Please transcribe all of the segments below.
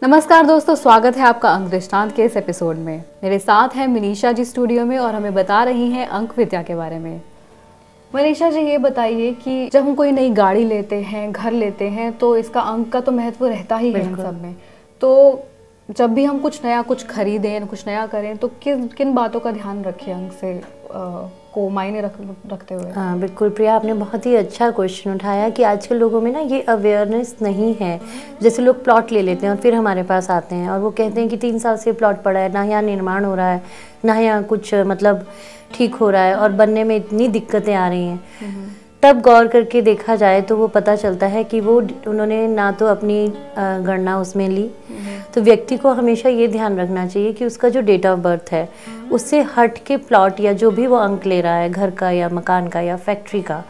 नमस्कार दोस्तों, स्वागत है आपका अंक दृष्टांत के इस एपिसोड में। मेरे साथ हैं मनीषा जी स्टूडियो में और हमें बता रही हैं अंक विद्या के बारे में। मनीषा जी, ये बताइए कि जब हम कोई नई गाड़ी लेते हैं, घर लेते हैं, तो इसका अंक का तो महत्व रहता ही है इन सब में। तो जब भी हम कुछ नया कुछ खरीदें, कुछ नया करें, तो किन बातों का ध्यान रखें अंक से को मायने रखते हुए? हाँ बिल्कुल प्रिया, आपने बहुत ही अच्छा क्वेश्चन उठाया कि आजकल लोगों में ना ये अवेयरनेस नहीं है। जैसे लोग प्लॉट ले लेते हैं और फिर हमारे पास आते हैं और वो कहते हैं कि 3 साल से प्लॉट पड़ा है, ना यहाँ निर्माण हो रहा है, ना यहाँ कुछ मतलब ठीक हो रहा है और बनने में इतनी दिक्कतें आ रही हैं। तब गौर करके देखा जाए तो वो पता चलता है कि वो उन्होंने ना तो अपनी गणना उसमें ली। तो व्यक्ति को हमेशा ये ध्यान रखना चाहिए कि उसका जो डेट ऑफ बर्थ है उससे हट के प्लॉट या जो भी वो अंक ले रहा है, घर का या मकान का या फैक्ट्री का,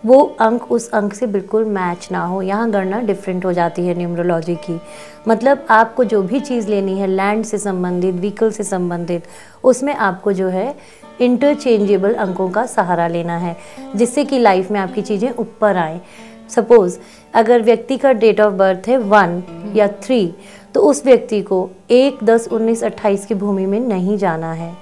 वो अंक उस अंक से बिल्कुल मैच ना हो। यहाँ गणना डिफरेंट हो जाती है न्यूमरोलॉजी की। मतलब आपको जो भी चीज़ लेनी है लैंड से संबंधित, व्हीकल से संबंधित, उसमें आपको जो है इंटरचेंजेबल अंकों का सहारा लेना है, जिससे कि लाइफ में आपकी चीज़ें ऊपर आएँ। सपोज़ अगर व्यक्ति का डेट ऑफ बर्थ है 1 या 3, तो उस व्यक्ति को 1, 10, 19, 28 की भूमि में नहीं जाना है।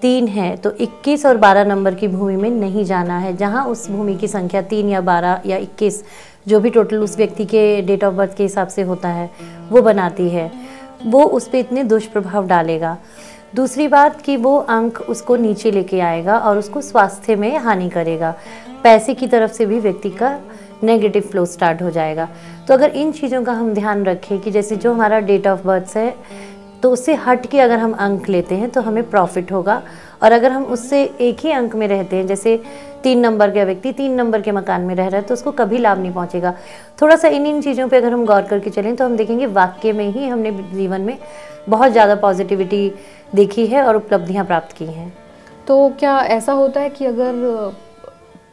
3 है तो 21 और 12 नंबर की भूमि में नहीं जाना है। जहाँ उस भूमि की संख्या 3 या 12 या 21 जो भी टोटल उस व्यक्ति के डेट ऑफ बर्थ के हिसाब से होता है वो बनाती है, वो उस पर इतने दुष्प्रभाव डालेगा। दूसरी बात कि वो अंक उसको नीचे लेके आएगा और उसको स्वास्थ्य में हानि करेगा। पैसे की तरफ से भी व्यक्ति का नेगेटिव फ्लो स्टार्ट हो जाएगा। तो अगर इन चीज़ों का हम ध्यान रखें कि जैसे जो हमारा डेट ऑफ बर्थ है तो उससे हट के अगर हम अंक लेते हैं तो हमें प्रॉफिट होगा। और अगर हम उससे एक ही अंक में रहते हैं, जैसे 3 नंबर का व्यक्ति 3 नंबर के मकान में रह रहा है, तो उसको कभी लाभ नहीं पहुंचेगा। थोड़ा सा इन चीज़ों पे अगर हम गौर करके चलें तो हम देखेंगे वाकई में ही हमने जीवन में बहुत ज़्यादा पॉजिटिविटी देखी है और उपलब्धियाँ प्राप्त की हैं। तो क्या ऐसा होता है कि अगर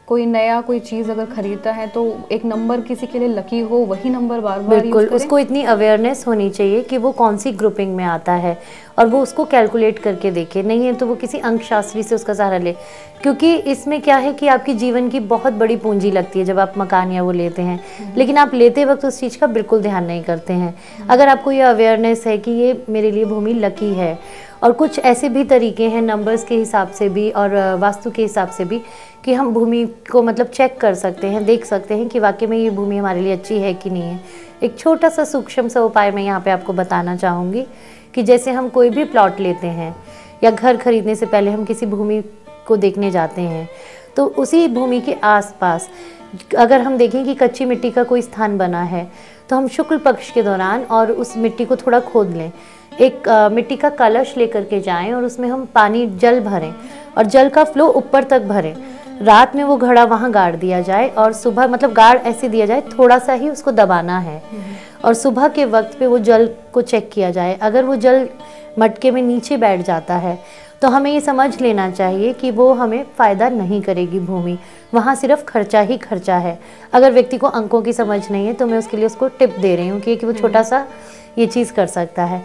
कोई नया कोई चीज़ अगर खरीदता है तो एक नंबर किसी के लिए लकी हो, वही नंबर बार बार बिल्कुल उसको इतनी अवेयरनेस होनी चाहिए कि वो कौन सी ग्रुपिंग में आता है और वो उसको कैलकुलेट करके देखे। नहीं है तो वो किसी अंक शास्त्री से उसका सहारा ले, क्योंकि इसमें क्या है कि आपकी जीवन की बहुत बड़ी पूंजी लगती है जब आप मकान या वो लेते हैं, लेकिन आप लेते वक्त उस चीज़ का बिल्कुल ध्यान नहीं करते हैं। अगर आपको ये अवेयरनेस है कि ये मेरे लिए भूमि लकी है, और कुछ ऐसे भी तरीके हैं नंबर्स के हिसाब से भी और वास्तु के हिसाब से भी कि हम भूमि को मतलब चेक कर सकते हैं, देख सकते हैं कि वाकई में ये भूमि हमारे लिए अच्छी है कि नहीं है। एक छोटा सा सूक्ष्म सा उपाय मैं यहाँ पे आपको बताना चाहूँगी कि जैसे हम कोई भी प्लॉट लेते हैं या घर खरीदने से पहले हम किसी भूमि को देखने जाते हैं, तो उसी भूमि के आसपास अगर हम देखें कि कच्ची मिट्टी का कोई स्थान बना है तो हम शुक्ल पक्ष के दौरान और उस मिट्टी को थोड़ा खोद लें, एक मिट्टी का कलश लेकर के जाएं और उसमें हम पानी जल भरें और जल का फ्लो ऊपर तक भरें। रात में वो घड़ा वहाँ गाड़ दिया जाए और सुबह मतलब गाड़ ऐसे दिया जाए, थोड़ा सा ही उसको दबाना है और सुबह के वक्त पे वो जल को चेक किया जाए। अगर वो जल मटके में नीचे बैठ जाता है तो हमें ये समझ लेना चाहिए कि वो हमें फ़ायदा नहीं करेगी भूमि, वहाँ सिर्फ खर्चा ही खर्चा है। अगर व्यक्ति को अंकों की समझ नहीं है तो मैं उसके लिए उसको टिप दे रही हूँ कि वो छोटा सा ये चीज़ कर सकता है।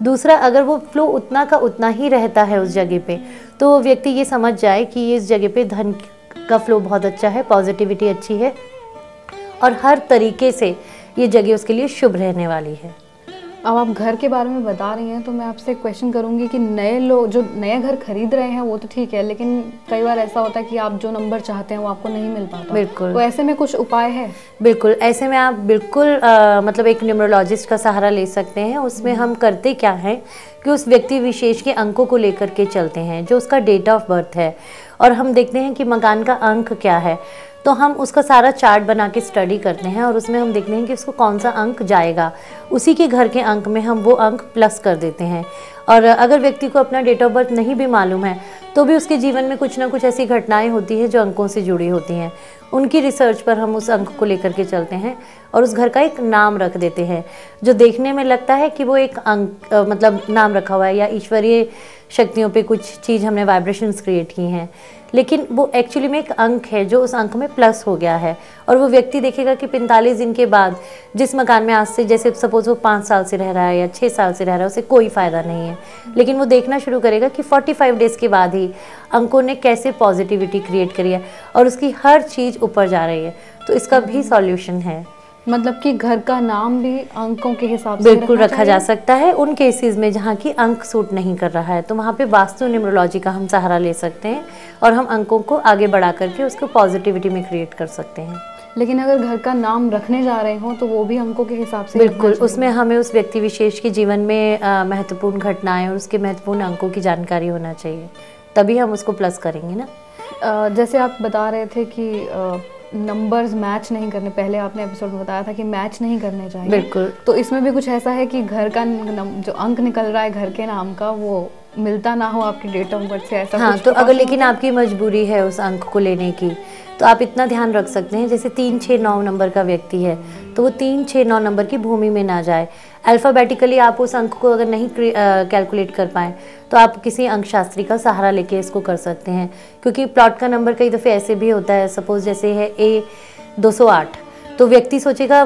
दूसरा, अगर वो फ्लो उतना का उतना ही रहता है उस जगह पे, तो व्यक्ति ये समझ जाए कि ये इस जगह पे धन का फ्लो बहुत अच्छा है, पॉजिटिविटी अच्छी है और हर तरीके से ये जगह उसके लिए शुभ रहने वाली है। अब आप घर के बारे में बता रही हैं तो मैं आपसे एक क्वेश्चन करूंगी कि नए लोग जो नया घर खरीद रहे हैं वो तो ठीक है, लेकिन कई बार ऐसा होता है कि आप जो नंबर चाहते हैं वो आपको नहीं मिल पाता। बिल्कुल, तो ऐसे में कुछ उपाय है? बिल्कुल, ऐसे में आप बिल्कुल मतलब एक न्यूमरोलॉजिस्ट का सहारा ले सकते हैं। उसमें हम करते क्या है कि उस व्यक्ति विशेष के अंकों को लेकर के चलते हैं, जो उसका डेट ऑफ बर्थ है, और हम देखते हैं कि मकान का अंक क्या है। तो हम उसका सारा चार्ट बना के स्टडी करते हैं और उसमें हम देखते हैं कि उसको कौन सा अंक जाएगा, उसी के घर के अंक में हम वो अंक प्लस कर देते हैं। और अगर व्यक्ति को अपना डेट ऑफ बर्थ नहीं भी मालूम है तो भी उसके जीवन में कुछ ना कुछ ऐसी घटनाएं होती हैं जो अंकों से जुड़ी होती हैं, उनकी रिसर्च पर हम उस अंक को लेकर के चलते हैं और उस घर का एक नाम रख देते हैं जो देखने में लगता है कि वो एक अंक मतलब नाम रखा हुआ है या ईश्वरीय शक्तियों पे कुछ चीज़ हमने वाइब्रेशंस क्रिएट की हैं, लेकिन वो एक्चुअली में एक अंक है जो उस अंक में प्लस हो गया है। और वो व्यक्ति देखेगा कि 45 दिन के बाद जिस मकान में आज से जैसे सपोज वो 5 साल से रह रहा है या 6 साल से रह रहा है उसे कोई फ़ायदा नहीं है, लेकिन वो देखना शुरू करेगा कि 45 डेज़ के बाद ही अंकों ने कैसे पॉजिटिविटी क्रिएट करी है और उसकी हर चीज़ ऊपर जा रही है। तो इसका भी सॉल्यूशन है। मतलब कि घर का नाम भी अंकों के हिसाब से बिल्कुल रखा जा सकता है। उन केसेस में जहाँ की अंक सूट नहीं कर रहा है तो वहाँ पे वास्तु न्यूमरोलॉजी का हम सहारा ले सकते हैं और हम अंकों को आगे बढ़ा करके उसको पॉजिटिविटी में क्रिएट कर सकते हैं। लेकिन अगर घर का नाम रखने जा रहे हो तो वो भी अंकों के हिसाब से बिल्कुल, उसमें हमें उस व्यक्ति विशेष के जीवन में महत्वपूर्ण घटनाएं और उसके महत्वपूर्ण अंकों की जानकारी होना चाहिए, तभी हम उसको प्लस करेंगे ना। जैसे आप बता रहे थे कि नंबर्स मैच नहीं करने, पहले आपने एपिसोड में बताया था कि मैच नहीं करने चाहिए। बिल्कुल। तो इसमें भी कुछ ऐसा है कि घर का जो अंक निकल रहा है घर के नाम का वो मिलता ना हो आपकी डेट ऑफ बर्थ से, ऐसा हाँ, कुछ तो अगर लेकिन आपकी मजबूरी है उस अंक को लेने की तो आप इतना ध्यान रख सकते हैं, जैसे 3, 6, 9 नंबर का व्यक्ति है तो वो 3, 6, 9 नंबर की भूमि में ना जाए। अल्फ़ाबेटिकली आप उस अंक को अगर नहीं कैलकुलेट कर पाएँ तो आप किसी अंकशास्त्री का सहारा लेके इसको कर सकते हैं, क्योंकि प्लॉट का नंबर कई दफ़े ऐसे भी होता है, सपोज जैसे है A208 तो व्यक्ति सोचेगा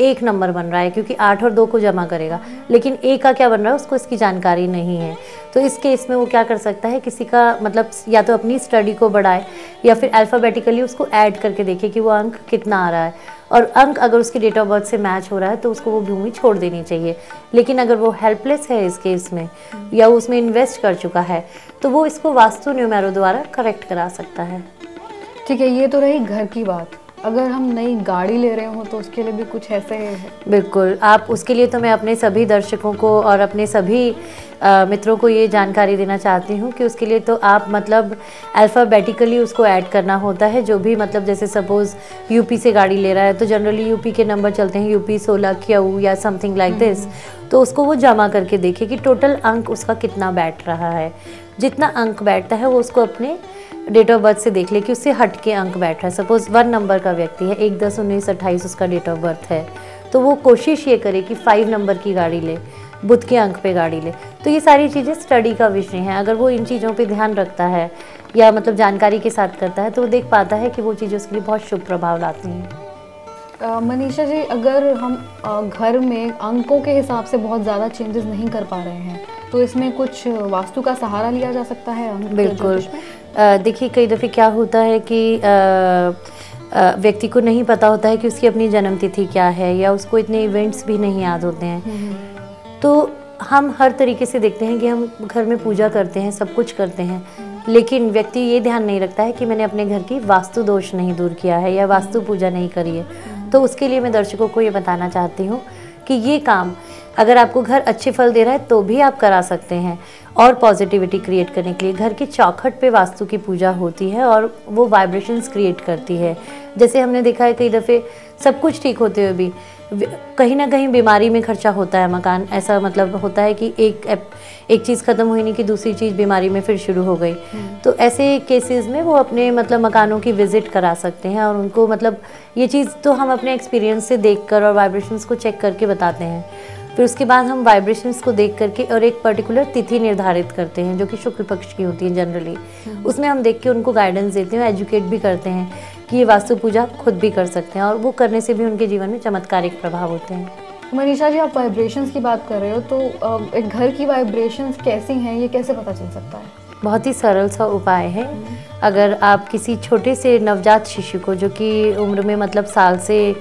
1 नंबर बन रहा है क्योंकि 8 और 2 को जमा करेगा, लेकिन A का क्या बन रहा है उसको इसकी जानकारी नहीं है। तो इस केस में वो क्या कर सकता है, किसी का मतलब या तो अपनी स्टडी को बढ़ाए या फिर अल्फ़ाबेटिकली उसको ऐड करके देखे कि वो अंक कितना आ रहा है, और अंक अगर उसकी डेट ऑफ बर्थ से मैच हो रहा है तो उसको वो भूमि छोड़ देनी चाहिए। लेकिन अगर वो हेल्पलेस है इस केस में या वो उसमें इन्वेस्ट कर चुका है तो वो इसको वास्तु न्यूमेरो द्वारा करेक्ट करा सकता है। ठीक है, ये तो रही घर की बात। अगर हम नई गाड़ी ले रहे हो तो उसके लिए भी कुछ ऐसे है? बिल्कुल, आप उसके लिए तो मैं अपने सभी दर्शकों को और अपने सभी मित्रों को ये जानकारी देना चाहती हूँ कि उसके लिए तो आप मतलब अल्फ़ाबेटिकली उसको ऐड करना होता है। जो भी मतलब जैसे सपोज़ यूपी से गाड़ी ले रहा है तो जनरली यूपी के नंबर चलते हैं, यूपी 16 क्यू या समथिंग लाइक दिस, तो उसको वो जमा करके देखे कि टोटल अंक उसका कितना बैठ रहा है। जितना अंक बैठता है वो उसको अपने डेट ऑफ बर्थ से देख ले कि उससे हट के अंक बैठ रहा है। सपोज 1 नंबर का व्यक्ति है, 1, 10, 19, 28 उसका डेट ऑफ बर्थ है, तो वो कोशिश ये करे कि 5 नंबर की गाड़ी ले, बुध के अंक पे गाड़ी ले। तो ये सारी चीज़ें स्टडी का विषय हैं। अगर वो इन चीज़ों पे ध्यान रखता है या मतलब जानकारी के साथ करता है तो वो देख पाता है कि वो चीज़ें उसके लिए बहुत शुभ प्रभाव लाती हैं। मनीषा जी, अगर हम घर में अंकों के हिसाब से बहुत ज़्यादा चेंजेस नहीं कर पा रहे हैं तो इसमें कुछ वास्तु का सहारा लिया जा सकता है? बिल्कुल। देखिए, कई दफ़े क्या होता है कि व्यक्ति को नहीं पता होता है कि उसकी अपनी जन्मतिथि क्या है या उसको इतने इवेंट्स भी नहीं याद होते हैं। तो हम हर तरीके से देखते हैं कि हम घर में पूजा करते हैं, सब कुछ करते हैं, लेकिन व्यक्ति ये ध्यान नहीं रखता है कि मैंने अपने घर की वास्तु दोष नहीं दूर किया है या वास्तु पूजा नहीं करी है। तो उसके लिए मैं दर्शकों को ये बताना चाहती हूँ कि ये काम अगर आपको घर अच्छे फल दे रहा है तो भी आप करा सकते हैं। और पॉजिटिविटी क्रिएट करने के लिए घर की चौखट पे वास्तु की पूजा होती है और वो वाइब्रेशंस क्रिएट करती है। जैसे हमने देखा है कई दफ़े सब कुछ ठीक होते हुए भी कहीं ना कहीं बीमारी में खर्चा होता है मकान, ऐसा मतलब होता है कि एक चीज़ ख़त्म हुई नहीं कि दूसरी चीज़ बीमारी में फिर शुरू हो गई। तो ऐसे केसेस में वो अपने मतलब मकानों की विज़िट करा सकते हैं और उनको मतलब ये चीज़ तो हम अपने एक्सपीरियंस से देखकर और वाइब्रेशंस को चेक करके बताते हैं। फिर उसके बाद हम वाइब्रेशंस को देख करके और एक पर्टिकुलर तिथि निर्धारित करते हैं जो कि शुक्ल पक्ष की होती है जनरली। उसमें हम देख के उनको गाइडेंस देते हैं, एजुकेट भी करते हैं कि ये वास्तु पूजा खुद भी कर सकते हैं और वो करने से भी उनके जीवन में चमत्कारिक प्रभाव होते हैं। मनीषा जी, आप वाइब्रेशंस की बात कर रहे हो तो एक घर की वाइब्रेशंस कैसी हैं, ये कैसे पता चल सकता है? बहुत ही सरल सा उपाय है। अगर आप किसी छोटे से नवजात शिशु को जो कि उम्र में मतलब साल से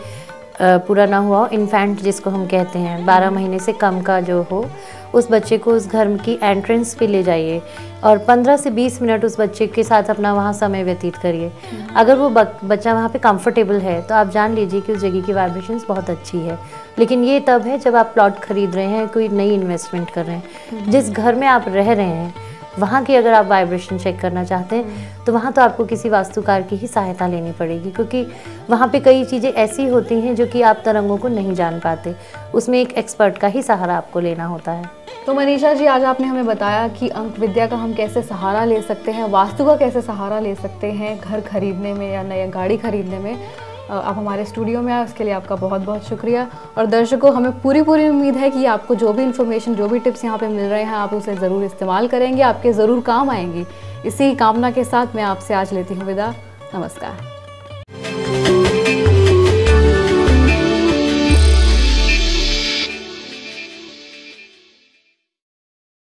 पूरा ना हुआ हो, इन्फेंट जिसको हम कहते हैं, 12 महीने से कम का जो हो, उस बच्चे को उस घर की एंट्रेंस पे ले जाइए और 15 से 20 मिनट उस बच्चे के साथ अपना वहाँ समय व्यतीत करिए। अगर वो बच्चा वहाँ पे कंफर्टेबल है तो आप जान लीजिए कि उस जगह की वाइब्रेशंस बहुत अच्छी है। लेकिन ये तब है जब आप प्लॉट खरीद रहे हैं, कोई नई इन्वेस्टमेंट कर रहे हैं। जिस घर में आप रह रहे हैं वहाँ की अगर आप वाइब्रेशन चेक करना चाहते हैं तो वहाँ तो आपको किसी वास्तुकार की ही सहायता लेनी पड़ेगी, क्योंकि वहाँ पे कई चीज़ें ऐसी होती हैं जो कि आप तरंगों को नहीं जान पाते। उसमें एक एक्सपर्ट का ही सहारा आपको लेना होता है। तो मनीषा जी, आज आपने हमें बताया कि अंक विद्या का हम कैसे सहारा ले सकते हैं, वास्तु का कैसे सहारा ले सकते हैं घर खरीदने में या नई गाड़ी खरीदने में। आप हमारे स्टूडियो में आए उसके लिए आपका बहुत बहुत शुक्रिया। और दर्शकों, हमें पूरी उम्मीद है कि आपको जो भी इन्फॉर्मेशन, जो भी टिप्स यहाँ पे मिल रहे हैं, आप उसे ज़रूर इस्तेमाल करेंगे, आपके ज़रूर काम आएंगी। इसी कामना के साथ मैं आपसे आज लेती हूँ विदा। नमस्कार।